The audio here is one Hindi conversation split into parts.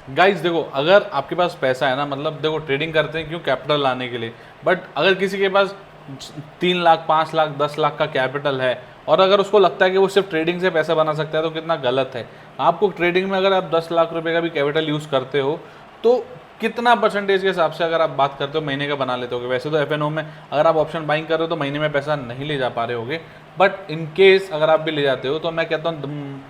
गाइस देखो, अगर आपके पास पैसा है ना, मतलब देखो ट्रेडिंग करते हैं क्यों, कैपिटल लाने के लिए। बट अगर किसी के पास 3 लाख 5 लाख 10 लाख का कैपिटल है और अगर उसको लगता है कि वो सिर्फ ट्रेडिंग से पैसा बना सकता है, तो कितना गलत है। आपको ट्रेडिंग में अगर आप 10 लाख रुपए का भी कैपिटल यूज़ करते हो तो कितना परसेंटेज के हिसाब से अगर आप बात करते हो महीने का बना लेते होगे। वैसे तो एफ में अगर आप ऑप्शन बाइंग कर रहे हो तो महीने में पैसा नहीं ले जा पा रहे होगे, बट इन केस अगर आप भी ले जाते हो तो मैं कहता हूँ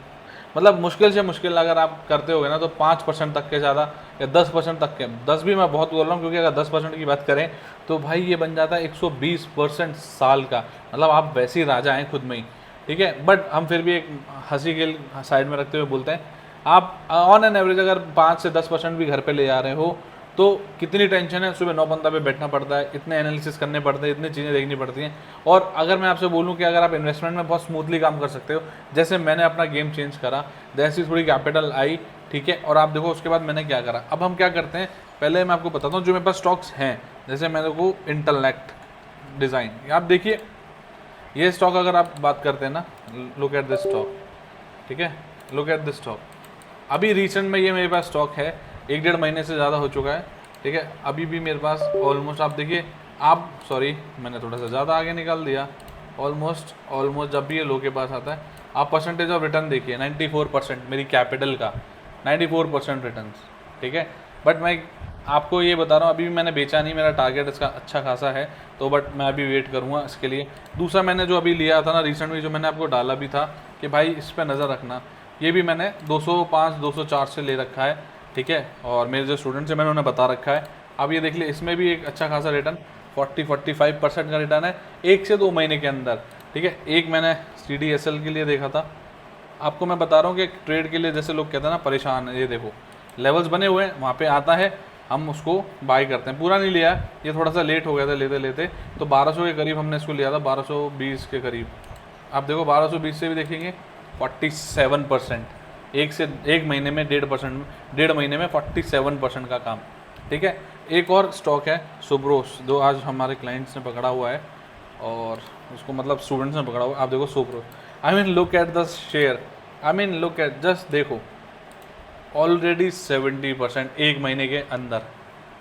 मतलब मुश्किल से मुश्किल अगर आप करते होगे ना तो 5% तक के ज़्यादा या 10% तक के, 10 भी मैं बहुत बोल रहा हूँ क्योंकि अगर 10% की बात करें तो भाई ये बन जाता है 120% साल का। मतलब आप वैसे ही राजा हैं खुद में ही, ठीक है। बट हम फिर भी एक हंसी के साइड में रखते हुए बोलते हैं, आप ऑन एन एवरेज अगर 5 से 10% भी घर पे ले जा रहे हो तो कितनी टेंशन है, सुबह 9 बंदा पे बैठना पड़ता है, इतने एनालिसिस करने पड़ते हैं, इतनी चीज़ें देखनी पड़ती हैं। और अगर मैं आपसे बोलूं कि अगर आप इन्वेस्टमेंट में बहुत स्मूथली काम कर सकते हो, जैसे मैंने अपना गेम चेंज करा, जैसी थोड़ी कैपिटल आई, ठीक है, और आप देखो उसके बाद मैंने क्या करा। अब हम क्या करते हैं, पहले मैं आपको बताता हूँ जो मेरे पास स्टॉक्स हैं। जैसे मैंने को इंटेलेक्ट डिज़ाइन, आप देखिए ये स्टॉक अगर आप बात करते हैं ना, लुक एट दिस स्टॉक, ठीक है, लुक एट दिस स्टॉक। अभी रिसेंट में ये मेरे पास स्टॉक है, 1 डेढ़ महीने से ज़्यादा हो चुका है, ठीक है। अभी भी मेरे पास ऑलमोस्ट आप देखिए, आप सॉरी मैंने थोड़ा सा ज़्यादा आगे निकाल दिया, ऑलमोस्ट जब भी ये लो के पास आता है, आप परसेंटेज ऑफ रिटर्न देखिए 94% मेरी कैपिटल का, 94% रिटर्न, ठीक है। बट मैं आपको ये बता रहा हूँ, अभी भी मैंने बेचा नहीं, मेरा टारगेट इसका अच्छा खासा है, तो बट मैं अभी वेट करूँगा इसके लिए। दूसरा मैंने जो अभी लिया था ना रिसेंट में, जो मैंने आपको डाला भी था कि भाई इस पर नज़र रखना, ये भी मैंने 205 204 से ले रखा है, ठीक है। और मेरे जो स्टूडेंट्स हैं मैंने उन्हें बता रखा है। अब ये देख लिया, इसमें भी एक अच्छा खासा रिटर्न 40-45% का रिटर्न है 1 से 2 महीने के अंदर, ठीक है। एक मैंने CDSL के लिए देखा था, आपको मैं बता रहा हूँ कि ट्रेड के लिए जैसे लोग कहते हैं ना परेशान है, ये देखो लेवल्स बने हुए हैं, वहाँ पे आता है, हम उसको बाय करते हैं। पूरा नहीं लिया, ये थोड़ा सा लेट हो गया था लेते लेते, तो 1200 के करीब हमने इसको लिया था, 1220 के करीब। आप देखो 1220 से भी देखेंगे 47%, एक महीने में 1.5%, 1.5 महीने में 47% का काम, ठीक है। एक और स्टॉक है सुब्रोस, जो आज हमारे क्लाइंट्स ने पकड़ा हुआ है और उसको मतलब स्टूडेंट्स ने पकड़ा हुआ है। आप देखो Subros, I mean look at the share, I mean look at, just देखो ऑलरेडी 70% एक महीने के अंदर,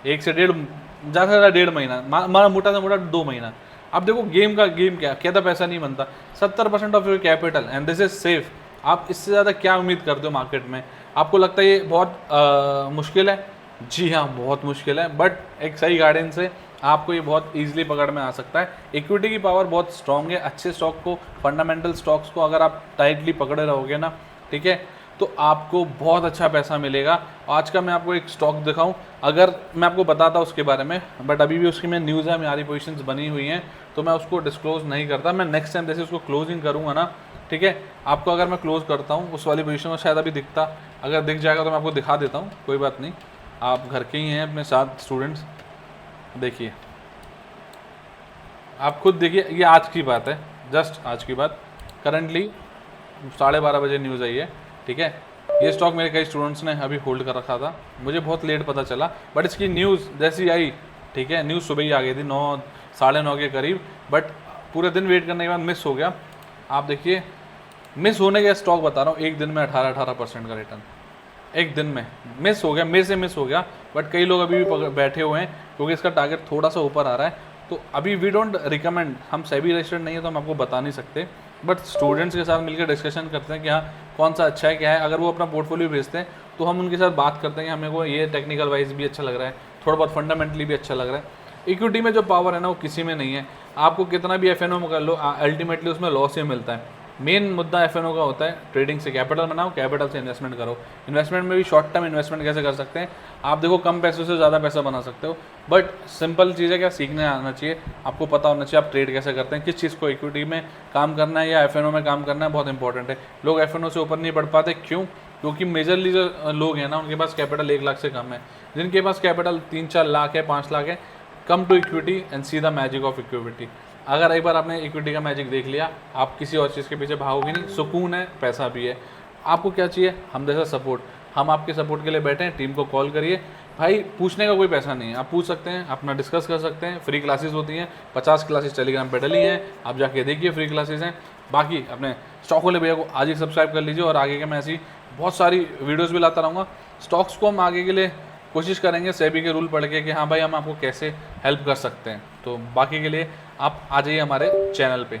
1 से 1.5, ज़्यादा से ज़्यादा 1.5 महीना, मोटा से मोटा 2 महीना। अब देखो गेम क्या कहता, पैसा नहीं बनता, 70% of your capital and this is safe. आप इससे ज़्यादा क्या उम्मीद करते हो मार्केट में? आपको लगता है ये बहुत मुश्किल है? जी हाँ, बहुत मुश्किल है, बट एक सही गाइडेंस से आपको ये बहुत ईजिली पकड़ में आ सकता है। इक्विटी की पावर बहुत स्ट्रांग है, अच्छे स्टॉक को, फंडामेंटल स्टॉक्स को अगर आप टाइटली पकड़े रहोगे ना, ठीक है, तो आपको बहुत अच्छा पैसा मिलेगा। आज का मैं आपको एक स्टॉक दिखाऊं, अगर मैं आपको बताता उसके बारे में, बट अभी भी उसकी में न्यूज़ है, मेरी पोजीशंस बनी हुई हैं, तो मैं उसको डिस्क्लोज नहीं करता। मैं नेक्स्ट टाइम जैसे उसको क्लोजिंग करूँगा ना, ठीक है, आपको अगर मैं क्लोज करता हूँ उस वाली पोजीशन को, शायद अभी दिखता, अगर दिख जाएगा तो मैं आपको दिखा देता हूँ, कोई बात नहीं। आप घर के ही हैं अपने साथ स्टूडेंट्स, देखिए आप खुद देखिए, ये आज की बात है, जस्ट आज की बात, करंटली 12:30 बजे न्यूज़ आई है, ठीक है। ये स्टॉक मेरे कई स्टूडेंट्स ने अभी होल्ड कर रखा था, मुझे बहुत लेट पता चला, बट इसकी न्यूज़ जैसी आई, ठीक है, न्यूज़ सुबह ही आ गई थी 9 9:30 के करीब, बट पूरे दिन वेट करने के बाद मिस हो गया। आप देखिए, मिस होने का स्टॉक बता रहा हूँ, एक दिन में 18% का रिटर्न, एक दिन में मिस हो गया, मेरे से मिस हो गया, बट कई लोग अभी भी बैठे हुए हैं क्योंकि इसका टारगेट थोड़ा सा ऊपर आ रहा है। तो अभी वी डोंट रिकमेंड, हम सेबी रजिस्टर्ड नहीं है तो हम आपको बता नहीं सकते, बट स्टूडेंट्स के साथ मिलकर डिस्कशन करते हैं कि हाँ कौन सा अच्छा है क्या है। अगर वो अपना पोर्टफोलियो भेजते हैं तो हम उनके साथ बात करते हैं कि हमें को ये टेक्निकल वाइज भी अच्छा लग रहा है, थोड़ा बहुत फंडामेंटली भी अच्छा लग रहा है। इक्विटी में जो पावर है ना वो किसी में नहीं है, आपको कितना भी एफ में कर लो, अल्टीमेटली उसमें लॉस ही मिलता है। मेन मुद्दा एफ का होता है ट्रेडिंग से कैपिटल बनाओ, कैपिटल से इन्वेस्टमेंट करो। इन्वेस्टमेंट में भी शॉर्ट टर्म इन्वेस्टमेंट कैसे कर सकते हैं, आप देखो कम पैसों से ज़्यादा पैसा बना सकते हो, बट सिंपल चीज़ है, क्या सीखने आना चाहिए, आपको पता होना चाहिए आप ट्रेड कैसे करते हैं, किस चीज़ को इक्विटी में काम करना है या एफ में काम करना है, बहुत इंपॉर्टेंट है। लोग एफ से ऊपर नहीं बढ़ पाते, क्यों? क्योंकि मेजरली जो लोग हैं ना उनके पास कैपिटल 1 लाख से कम है, जिनके पास कैपिटल 3-4 लाख है, 5 लाख है, come to equity and see the magic of equity. अगर एक बार आपने इक्विटी का मैजिक देख लिया, आप किसी और चीज़ के पीछे भागोगे नहीं, सुकून है, पैसा भी है। आपको क्या चाहिए? हम जैसा सपोर्ट, हम आपके सपोर्ट के लिए बैठे हैं, टीम को कॉल करिए भाई, पूछने का कोई पैसा नहीं है, आप पूछ सकते हैं, अपना डिस्कस कर सकते हैं, फ्री क्लासेस होती हैं, 50 क्लासेस टेलीग्राम पे डली हैं, आप जाके देखिए, फ्री क्लासेस हैं। बाकी अपने स्टॉक वाले भैया को आज ही सब्सक्राइब कर लीजिए और आगे के मैं ऐसी बहुत सारी वीडियोज़ भी लाता रहूँगा। स्टॉक्स को हम आगे के लिए कोशिश करेंगे सेबी के रूल पढ़ के कि हाँ भाई हम आपको कैसे हेल्प कर सकते हैं। तो बाकी के लिए आप आ जाइए हमारे चैनल पे।